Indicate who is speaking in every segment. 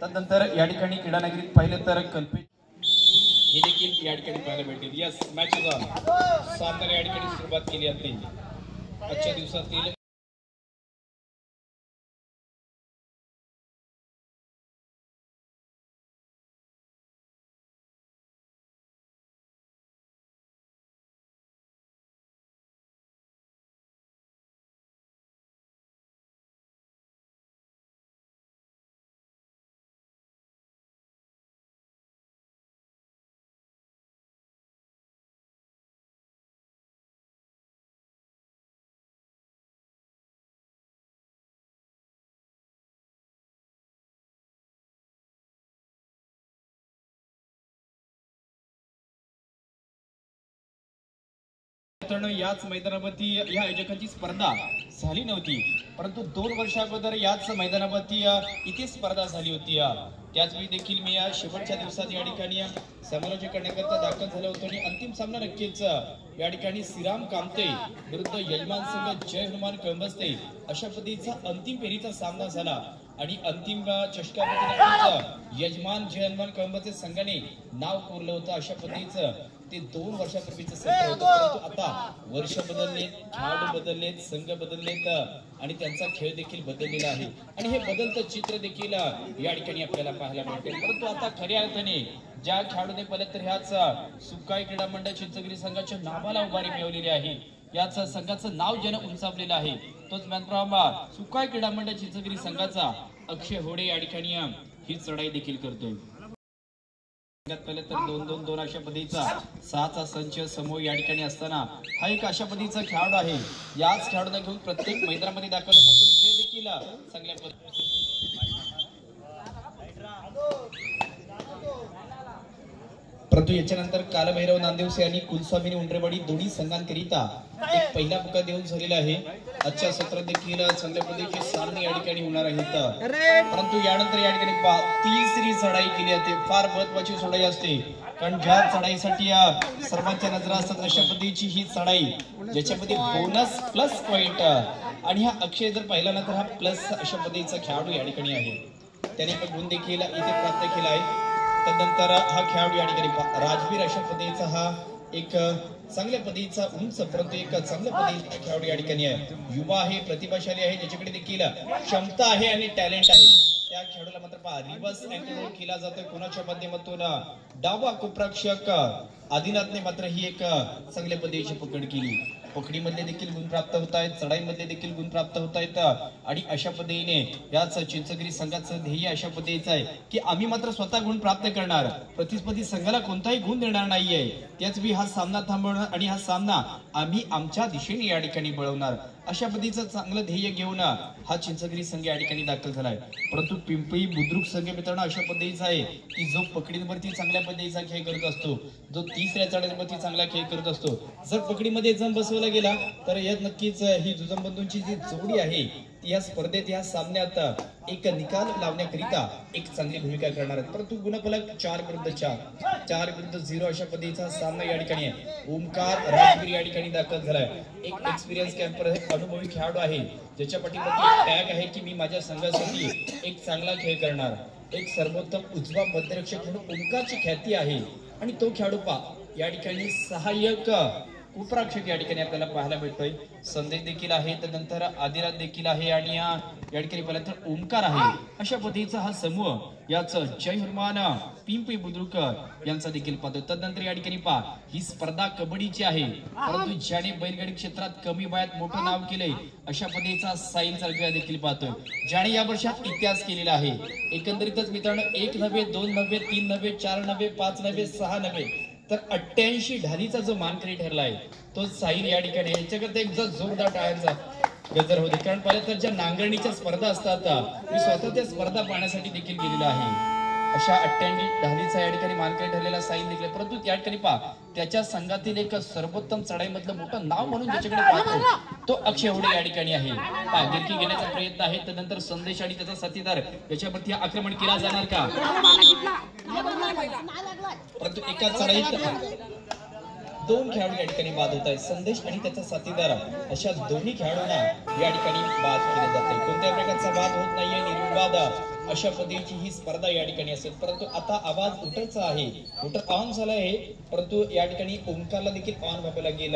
Speaker 1: त्यानंतर या ठिकाणी क्रीडा नगरीत पाहिलं तर कल्पित हे देखील या ठिकाणी पाहायला भेटेल. यस, मॅचचा सामना या ठिकाणी सुरुवात केली जाते. आजच्या दिवसातील याच मैदानावरती या आयोजकांची स्पर्धा झाली नव्हती, परंतु 2 वर्षा अगोदर याच मैदानावरती इथे स्पर्धा झाली होती. त्याचवेळी देखील मी या शेवटच्या दिवसात या ठिकाणी समालोचन करण्याकरता दाखल झालो होतो आणि अंतिम सामना नक्कीच या ठिकाणी श्रीराम कामते विरुद्ध यजमान संघ जय हनुमान कळंबस्ते अशा पद्धतीचा अंतिम फेरीचा सामना झाला आणि अंतिम चषकामध्ये यजमान जय हनुमान कळंबस्ते संघाने नाव कोरलं होतं. अशा पद्धतीचं ते 2 वर्षापूर्वीचं सत्र होतं, परंतु आता वर्ष बदललेत, खेळाडू बदललेत, संघ बदललेत आणि त्यांचा खेळ देखील बदललेला आहे आणि हे बदलतं चित्र देखील या ठिकाणी आपल्याला पाहायला मिळते. परंतु आता खऱ्या अर्थाने ज्या खेळाडूने पहिलं तर ह्याच सुकाई क्रीडा मंडळ चिंचगिरी संघाच्या नावाला उभारी मिळवलेली आहे, याच संघाचं नाव ज्यानं उंचावलेलं आहे तोच मॅनफ्रॉम सुकाई क्रीडा मंडळ चिंचगिरी संघाचा अक्षय होडे या ठिकाणी ही चढाई देखील करतोय. पहिलं तर 2-2-2 अशा पद्धतीचा 6चा संच समोर या ठिकाणी असताना हा एक अशा पद्धतीचा खेळाडू आहे. याच खेळाडूंना घेऊन प्रत्येक मैदानामध्ये दाखल होतो, खेळ देखील चांगल्या पद्धतीने. परंतु याच्यानंतर कालभैरव नांदेवसे आणि कुलस्वामिनी उंडरेवाडी दोन्ही संघांकरिता एक पहिला पुकार देऊन झालेला आहे. आजच्या सत्रात देखील चांगल्या पद्धतीचे सामने या ठिकाणी होणार आहेत. परंतु यानंतर या ठिकाणी तिसरी चढाई केली जाते. फार महत्वाची चढाई असते, कारण ज्या चढाईसाठी सर्वांच्या नजरा असतात अशा पद्धतीची ही चढाई ज्याच्यामध्ये बोनस प्लस पॉइंट आणि हा अक्षय जर पाहिला ना तर हा प्लस अशा पद्धतीचा खेळाडू या ठिकाणी आहे. त्याने एक गुण देखील इथे प्राप्त केला आहे. त्यानंतर हा खेळाडू या ठिकाणी राजवीर अशा पद्धतीचा हा एक चांगल्या पद्धतीचा उंच परंतु एक चांगल्या पद्धतीचा खेळाडू या ठिकाणी आहे. युवा आहे, प्रतिभाशाली आहे, ज्याच्याकडे देखील क्षमता आहे आणि टॅलेंट आहे. त्या खेळाडूला मात्र रिव्हर्स अँटीडोट केला जातोय कोणाच्या माध्यमातून डावा कोपराक्षक आदिनाथने मात्र ही एक चांगल्या पद्धतीची पकड केली. पकडीमध्ये देखील गुण प्राप्त होत आहेत, चढाईमध्ये देखील गुण प्राप्त होत आहेत आणि अशा पद्धतीने याच चिंचगिरी संघाचं ध्येय अशा पद्धतीचं आहे की आम्ही मात्र स्वतः गुण प्राप्त करणार, प्रतिस्पर्धी संघाला कोणताही गुण देणार नाहीये. त्याचवेळी हा सामना थांबवणार आणि हा सामना आम्ही आमच्या दिशेने या ठिकाणी बळवणार अशा पद्धतीचं चांगलं ध्येय घेऊन हा चिंचगिरी संघ या ठिकाणी दाखल झालाय. परंतु पिंपळी बुद्रुक संघ मित्रांनो अशा पद्धतीचा आहे की जो पकडीवरती चांगल्या पद्धतीचा खेळ करत असतो, जो तिसऱ्या चढाईवरती चांगला खेळ करत असतो, जर पकडीमध्ये जम बसवला गेला तर यात नक्कीच ही जुजमबंधूंची जी जोडी आहे ती या स्पर्धेत या सामन्यात एक निकाल लावण्याकरिता एक चांगली भूमिका करणार आहेत. परंतु गुणफलक 4-4 अशा पद्धतीचा सामना या ठिकाणी आहे. ओमकार राजवीर या ठिकाणी दाखल झालाय. एक एक्सपिरियन्स कॅम्पर अनुभवी खेळाडू आहे ज्याच्या पाठीमध्ये टॅग आहे की मी माझ्या संघासाठी एक चांगला खेळ करणार. एक सर्वोत्तम उजवा मध्यरक्षक म्हणून ओमकारची ख्याती आहे आणि तो खेळाडू या ठिकाणी सहाय्यक उपराक्षक या ठिकाणी आपल्याला पाहायला भेटतोय. संदेश देखील आहे, त्यानंतर आदिराज देखील आहे आणि या ठिकाणी पाहिलं तर ओमकार आहे. अशा पद्धतीचा हा समूह याच जय हनुमान पिंपळी बुद्रुक यांचा देखील पाहतो. त्यानंतर या ठिकाणी ही स्पर्धा कबड्डीची आहे, परंतु ज्याने बैलगाडी क्षेत्रात कमी वयात मोठं नाव केलंय अशा पद्धतीचा साईल चालकिया देखील पाहतोय, ज्याने या वर्षात इतिहास केलेला आहे. एकंदरीतच मित्रांनो 1 नव्हे, 2 नव्हे, 3 नव्हे, 4 नव्हे, 5 नव्हे, 6 नव्हे तर 88 ढालीचा जो मानकरी ठरलाय तो साहिल या ठिकाणी. याच्याकरता एक जोरदार टाळ्यांचा गजर होते, कारण पाहिलं तर ज्या नांगरणीच्या स्पर्धा असतात मी स्वतः त्या स्पर्धा पाहण्यासाठी देखील गेलेला आहे. अशा 88 ढालीचा या ठिकाणी मानकरी ठरलेला साहिल देखील, परंतु त्या ठिकाणी त्याच्या संघातील एक सर्वोत्तम चढाईमधलं मोठं नाव म्हणून ज्याच्याकडे पाहतो तो अक्षय होडे या ठिकाणी आहे. गिरकी घेण्याचा प्रयत्न आहे. त्यानंतर संदेश आणि त्याचा साथीदार याच्यावरती आक्रमण केला जाणार का, परंतु एका चढाईत 2 खेळाडू या ठिकाणी बाद होत आहेत. संदेश आणि त्याचा साथीदार अशा दोन्ही खेळाडूंना या ठिकाणी बाद केले जाते. कोणत्याही प्रकारचा वाद होत नाहीये, निर्विवाद अशा पद्धतीची ही स्पर्धा या ठिकाणी असेल। परंतु आता आवाज उठरचा आहे, उठर ऑन झाला आहे, परंतु या ठिकाणी ओंकारला देखील ऑन व्हावं लागेल,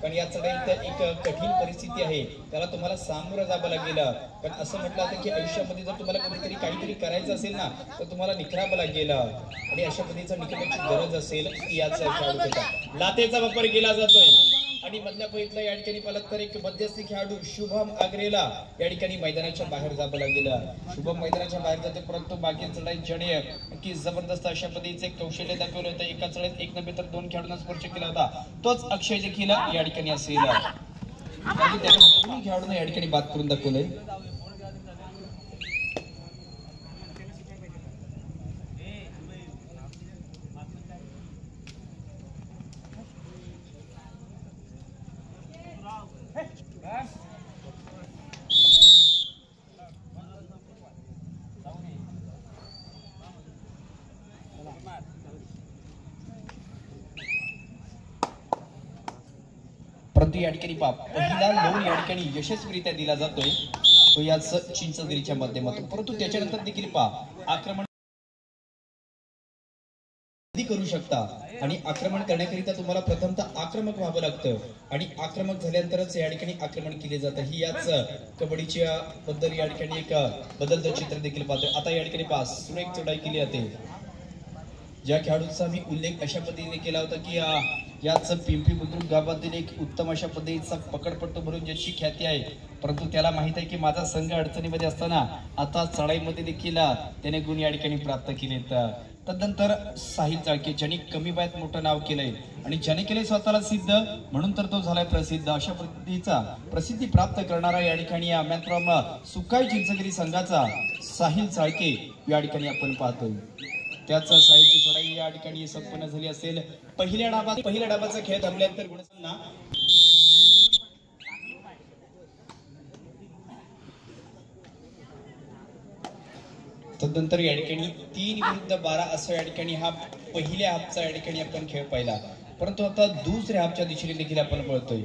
Speaker 1: कारण या चढाईत एक कठीण परिस्थिती आहे, त्याला तुम्हाला सामोरं जावं लागेल। कारण असं म्हटलं जातं की आयुष्यामध्ये जर तुम्हाला कधीतरी काहीतरी करायचं असेल ना, तर तुम्हाला निखरावं लागेल, आणि अशा पद्धतीचा निखरण्याची गरज असेल याच खेळाडूचा लातेचा वापर केला जातोय। आणि मधल्या फळीतला या ठिकाणी पालक तर एक मध्यस्थी खेळाडू शुभम आग्रेला या ठिकाणी मैदानाच्या बाहेर जावं लागेल। शुभम मैदानाच्या बाहेर जाते, परंतु बाकी चढाई जणे की जबरदस्त अशा पद्धतीचे कौशल्य दाखवलं होतं। एका चढाईत एक नव्हे तर 2 खेळाडूंना स्पर्श केला होता, तोच अक्षय देखील या ठिकाणी असेल, कारण त्याने 2 खेळाडूंना या ठिकाणी बाद करून दाखवलंय। परंतु या ठिकाणी पहिला लोन या ठिकाणी यशस्वीरित्या दिला जातोय, तो याच चिंचगिरीच्या माध्यमातून। परंतु त्याच्यानंतर देखील आक्रमण करू शकता, आणि आक्रमण करण्याकरिता तुम्हाला प्रथमतः आक्रमक व्हावं लागतं, आणि आक्रमक झाल्यानंतरच या ठिकाणी आक्रमण केले जातं। ही याच कबड्डीच्या बद्दल या ठिकाणी एक बदलतं चित्र देखील पाहतोय। आता या ठिकाणी सुरेख चढाई केली जाते, ज्या खेळाडूंचा मी उल्लेख अशा पद्धतीने केला होता की याच पिंपरी बुद्रुक गावातील एक उत्तम अशा पद्धतीचा पकडपट्टू म्हणून ज्याची ख्याती आहे, परंतु त्याला माहित आहे की माझा संघ अडचणीमध्ये असताना आता चढाईमध्ये देखील त्याने गुण या ठिकाणी प्राप्त केलेत। तदनंतर साहिल चाळके, ज्याने कमी वयात मोठं नाव केलंय आणि ज्याने केलंय स्वतःला सिद्ध, म्हणून तर तो झालाय प्रसिद्ध। अशा पद्धतीचा प्रसिद्धी प्राप्त करणारा या ठिकाणी मॅन फ्रॉम सुकाई चिंचगिरी संघाचा साहिल चाळके या ठिकाणी आपण पाहतोय। त्याच साहिलची चढाई या ठिकाणी संपन्न झाली असेल। पहिल्या डाबाचा खेळ थांबल्यानंतर गुणसंना तदनंतर या ठिकाणी 3 विरुद्ध 12 असं या ठिकाणी हा पहिल्या हाफचा या ठिकाणी आपण खेळ पाहिला, परंतु आता दुसऱ्या हाफच्या दिशेने देखील आपण पळतोय,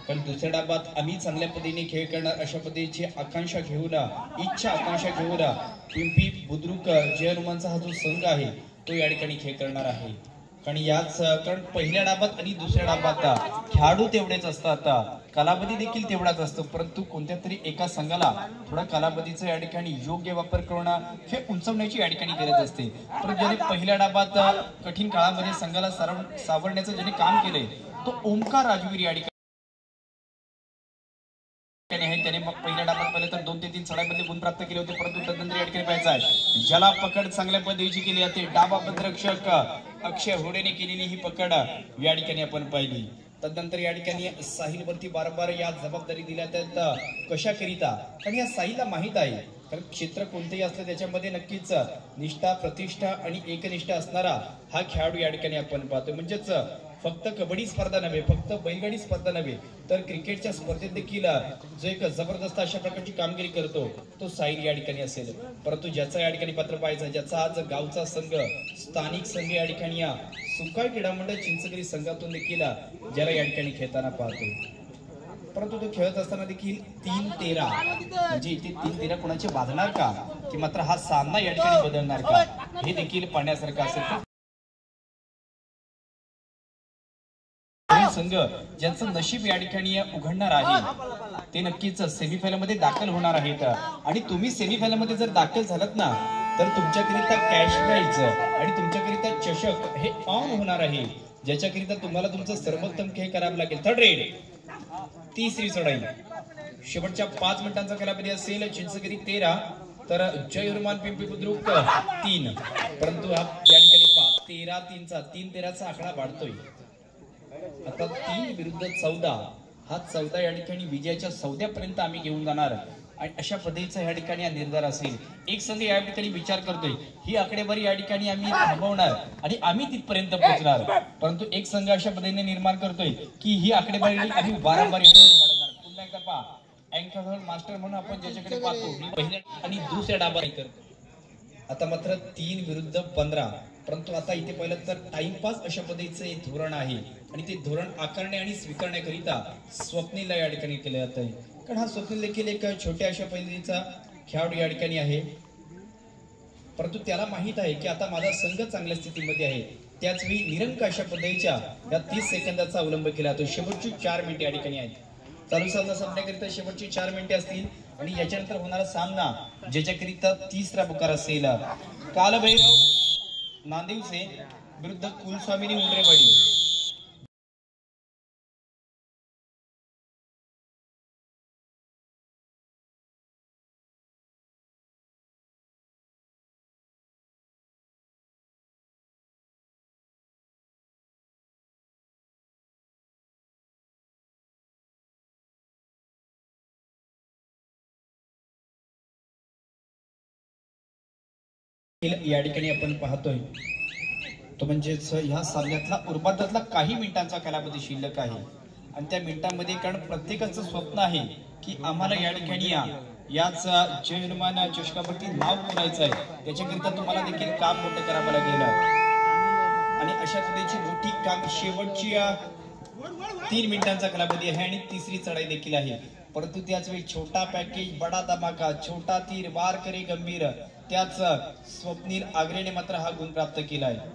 Speaker 1: कारण दुसऱ्या डाबात आम्ही चांगल्या पद्धतीने खेळ करणार अशा पद्धतीची आकांक्षा घेऊन आकांक्षा घेऊन पिंपरी बुद्रुक जय हनुमानचा हा जो संघ आहे तो या ठिकाणी खेळ करणार आहे। कारण पहिल्या डाबात आणि दुसऱ्या डाबात खेळाडू तेवढेच असतात, कालावधी देखील तेवढाच असतो, परंतु कोणत्या तरी एका संघाला थोडा कालावधीचा या ठिकाणी योग्य वापर करून हे उंचवण्याची या ठिकाणी गरज असते। परंतु ज्याने पहिल्या डाबात कठीण काळामध्ये संघाला सावरण्याचं ज्याने काम केलंय तो ओंकार राजवीर या ठिकाणी त्याने पहिल्या डाबात पाहिलं तर 2 ते 3 चढाईमध्ये गुण प्राप्त केले होते, परंतु तदनंतर या ठिकाणी पाहायचं आहे ज्याला पकड चांगल्या पद्धतीची केली जाते, डाबा पदरक्षक अक्षय होडेने केलेली ही पकड या ठिकाणी आपण पाहिली। तदनंतर या ठिकाणी साहिल वरती बारंबार या जबाबदारी दिल्या त्यात कशाकरिता, कारण या साहिलला माहित आहे, कारण क्षेत्र कोणतेही असलं त्याच्यामध्ये नक्कीच निष्ठा, प्रतिष्ठा आणि एकनिष्ठा असणारा हा खेळाडू या ठिकाणी आपण पाहतो। म्हणजेच फक्त कबड्डी स्पर्धा नव्हे, फक्त बैलगाडी स्पर्धा नव्हे, तर क्रिकेटच्या स्पर्धेत देखील जो एक जबरदस्त अशा प्रकारची कामगिरी करतो तो साहिल या ठिकाणी असेल। परंतु ज्याचा या ठिकाणी पात्र पाहायचा, ज्याचा आज गावचा संघ, स्थानिक संघ या ठिकाणी सुकाई क्रीडा मंडळ चिंचगिरी संघातून देखील ज्याला या ठिकाणी खेळताना पाहतो, परंतु तो खेळत असताना देखील 3-13 म्हणजे इथे 3-13 कोणाचे वाजणार का, की मात्र हा सामना या ठिकाणी बदलणार का, हे देखील पाहण्यासारखं असेल। संघ ज्यांचं नशीब या ठिकाणी उघडणार आहे ते नक्कीच सेमीफायनल मध्ये दाखल होणार आहेत, आणि तुम्ही सेमीफायनल मध्ये जर दाखल झालात ना तर तुमच्याकरिता कॅश प्राइज आणि तुमच्याकरिता चषक हे ऑन होणार आहे, ज्याच्याकरिता तुम्हाला तुमचं सर्वोत्तम खेळ करावा लागेल। थर्ड रेड, तिसरी चढाई, शेवटच्या 5 मिनिटांचा कालावधी असेल। चिंचगिरी 13 तर जय हनुमान पिंपरी बुद्रुक 3, परंतु हा या ठिकाणी 13-3चा आकडा वाढतोय। आता 3 विरुद्ध 14 हा 14 या ठिकाणी विजयाच्या 14पर्यंत आम्ही घेऊन जाणार, आणि अशा पद्धतीचा या ठिकाणी निर्धार असेल। एक संघ या ठिकाणी विचार करतोय ही आकडेवारी या ठिकाणी आम्ही थांबवणार आणि आम्ही तिथपर्यंत पोहोचणार, परंतु एक संघ अशा पद्धतीने निर्माण करतोय की ही आकडेवारी आम्ही वारंवार वाढवणार। पुन्हा एकदा पहा, अँकर मास्टर म्हणून आपण ज्याच्याकडे पाहतो पहिल्या आणि दुसऱ्या डाबा करतो। आता मात्र 3 विरुद्ध 15, परंतु आता इथे पाहिलं तर टाइमपास अशा पद्धतीचं एक धोरण आहे, आणि ते धोरण आकारणे आणि स्वीकारण्याकरिता स्वप्नीलला या ठिकाणी केलं जात आहे, कारण हा स्वप्नील देखील एक छोट्या अशा पद्धतीचा खेळाडू या ठिकाणी आहे। परंतु त्याला माहित आहे की आता माझा संघ चांगल्या स्थितीमध्ये आहे। त्याच वेळी निरंक अशा पद्धतीच्या या 30 सेकंदाचा अवलंब केला तो। शेवटची 4 मिनिटे या ठिकाणी आहेत। चालू सामन्याकरिता शेवटची 4 मिनिटे असतील आणि याच्यानंतर होणारा सामना ज्याच्याकरिता तिसरा पुकार असेल कालभैरव नांदिवसे विरुद्ध कुलस्वामिनी उंडरेवाडी। या ठिकाणी आपण पाहतोय तो म्हणजेच ह्या सामन्यातला उर्बातातला काही मिनिटांचा कालावधी शिल्लक आहे आणि त्या मिनिटांमध्ये कारण प्रत्येकाचं स्वप्न आहे की आम्हाला या ठिकाणी याच जय हनुमान चषकावरती नाव कोरायचं आहे। त्याच्याकरिता तुम्हाला देखील काम मोठं करावं लागेल आणि अशा पद्धतीची मोठी काम शेवटची 3 मिनिटांचा कालावधी आहे आणि तिसरी चढाई देखील आहे। परंतु त्याच वेळी छोटा पॅकेज बडा धमाका, छोटा तीर वार करे गंभीर, त्याच स्वप्नील आग्रेने मात्र हा गुण प्राप्त केला आहे।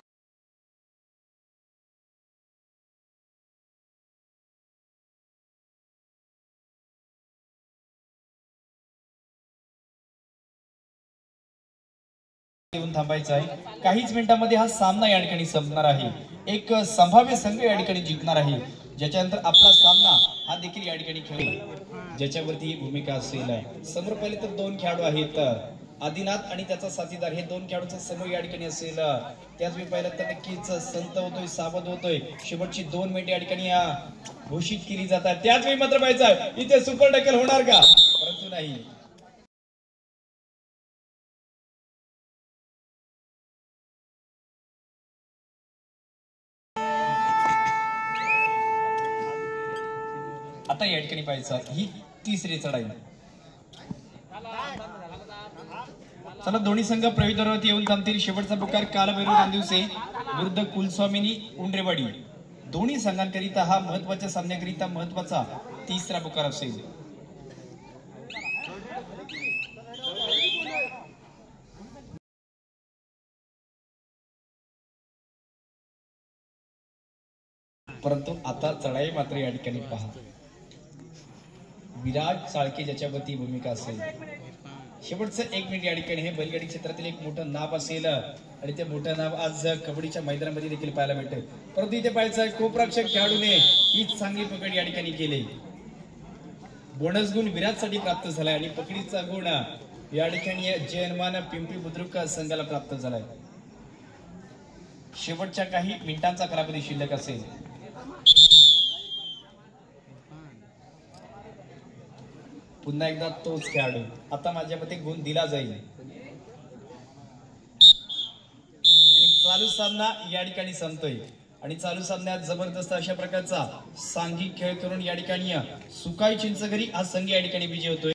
Speaker 1: थांबायचं आहे। काहीच मिनिटांमध्ये हा सामना या ठिकाणी संपणार आहे। एक संभाव्य संघ या ठिकाणी जिंकणार आहे, ज्याच्यानंतर आपला सामना हा देखील या ठिकाणी खेळेल, ज्याच्यावरती ही भूमिका असेल। समोर पहिले तर 2 खेळाडू आहेत, आदिनाथ आणि त्याचा साथीदार, हे 2 खेळाडूंचा समूह या ठिकाणी असेल। त्याच वेळी पाहिलं तर नक्कीच संत होतोय, सावध होतोय। शेवटची 2 मिनिटे या ठिकाणी घोषित केली जातात। त्याच वेळी मात्र पाहायचं इथे सुपर टॅकल होणार का, परंतु नाही। आता या ठिकाणी पाहायचं ही तिसरी चढाई। चला दोन्ही संघ प्रवेशद्वारावरती येऊन थांबतील। शेवटचा पुकार कालभैरव नांदिवसे विरुद्ध कुलस्वामिनी उंडरेवाडी। दोन्ही संघांकरिता हा महत्वाच्या सामन्याकरिता महत्वाचा तिसरा पुकार असेल। परंतु आता चढाई मात्र या ठिकाणी पहा, विराट चाळके ज्याच्यावरती भूमिका असेल। शेवटचं 1 मिनिट या ठिकाणी हे बैलगाडी क्षेत्रातील एक मोठं नाव असेल आणि ते मोठं नाव आज कबड्डीच्या मैदानामध्ये देखील पाहायला मिळते। परंतु इथे पाहायचं कोपरक्षक खेळाडूने ही चांगली पकड या ठिकाणी केली। बोनस गुण विराटसाठी प्राप्त झालाय आणि पकडीचा गुण या ठिकाणी जय हनुमान पिंपरी बुद्रुक संघाला प्राप्त झालाय। शेवटच्या काही मिनिटांचा कालावधी शिल्लक असेल। पुन्हा एकदा तोच खेळाडू, आता माझ्या मते गुण दिला जाईल आणि चालू सामना या ठिकाणी संपतोय आणि चालू सामन्यात जबरदस्त अशा प्रकारचा सांघिक खेळ करून या ठिकाणी सुकाई चिंचघरी हा संघ या ठिकाणी विजय होतोय।